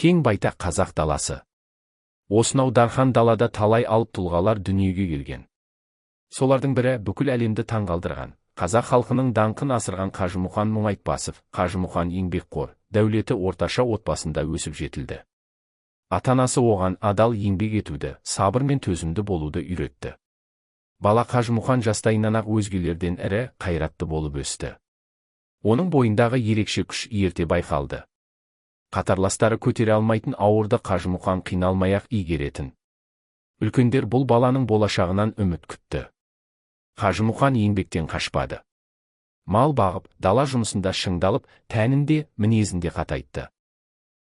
Кең байтақ қазақ даласы. Осынау дархан далада талай алып тұлғалар дүниеге келген. Солардың бірі бүкіл әлемді таңғалдырған, қазақ халқының даңқын асырған Қажымұқан Мұңайтпасов. Қажымұқан еңбекқор, дәулеті орташа отбасында өсіп жетілді. Ата-анасы оған адал еңбек етуді, сабыр мен төзімді болуды үйретті. Бала Қажымұқан жастайынан-ақ өзгелерден ірі, қайратты болып өсті. Оның бойындағы ерекше күш ерте байқалды. Қатарластары көтере алмайтын ауырды Қажымұқан қиналмай-ақ игеретін. Үлкендер бұл баланың болашағынан үміт күтті. Қажымұқан еңбектен қашпады. Мал бағып, дала жұмысында шыңдалып, тәнінде, мінезінде қатайтты.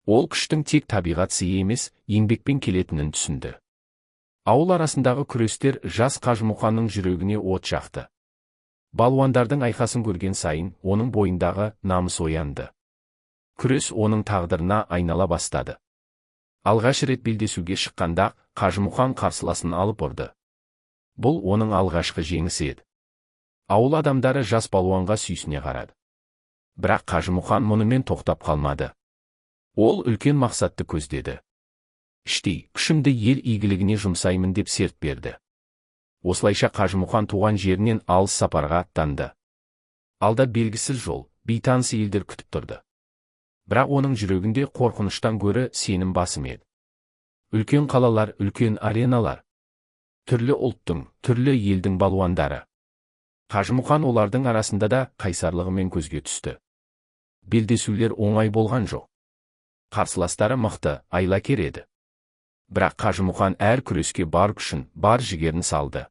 Ол күштің тек табиғат сыйы емес, еңбекпен келетінін түсінді. Ауыл арасындағы күрестер жас Қажымұқанның жүрегіне от жақты. Балуандардың айқасын көрген сайын, оның бойындағы намыс оянды. Күрес оның тағдырына айнала бастады. Алғаш рет белдесуге шыққанда, Қажымұқан қарсыласын алып ұрды. Бұл оның алғашқы жеңісі еді. Ауыл адамдары жас балуанға сүйсіне қарады. Бірақ Қажымұқан мұнымен тоқтап қалмады. Ол үлкен мақсатты көздеді. Іштей, күшімді ел игілігіне жұмсаймын деп серт берді. Осылайша Қажымұқан туған жерінен алыс сапарға аттанды. Алда белгісіз жол, бейтаныс елдер күтіп тұрды. Бірақ оның жүрегінде қорқыныштан гөрі сенім басым еді. Үлкен қалалар, үлкен ареналар. Түрлі ұлттың, түрлі елдің балуандары. Қажымұқан олардың арасында да қайсарлығымен көзге түсті. Белдесулер оңай болған жоқ. Қарсыластары мықты, айлакер еді. Бірақ Қажымұқан әр күреске бар күшін, бар жігерін салды.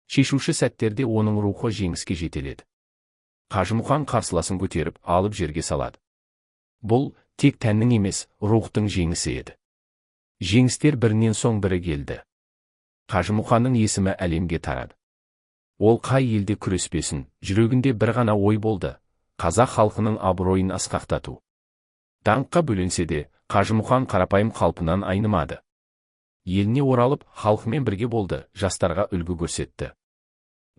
Шешуші сәттерде оның рухы жеңіске жетеледі. Қажымұқан қарсыласын көтеріп, алып жерге салады. Бұл, тек тәннің емес, рухтың жеңісі еді. Жеңістер бірінен соң бірі келді. Қажымұқанның есімі әлемге тарады. Ол қай елде күреспесін, жүрегінде бір ғана ой болды, қазақ халқының абыройын асқақтату. Даңққа бөленсе де, Қажымұқан қарапайым қалпынан айнымады. Еліне оралып, халқымен бірге болды, жастарға үлгі көрсетті.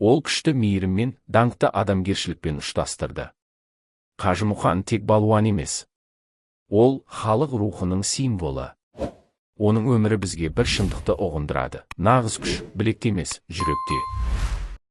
Ол күшті мейіріммен, даңқты адамгершілікпен ұштастырды. Қажымұқан тек балуан емес. Ол, халық рухының символы. Оның өмірі бізге бір шындықты ұғындырады. Нағыз күш, білекте емес, жүректе.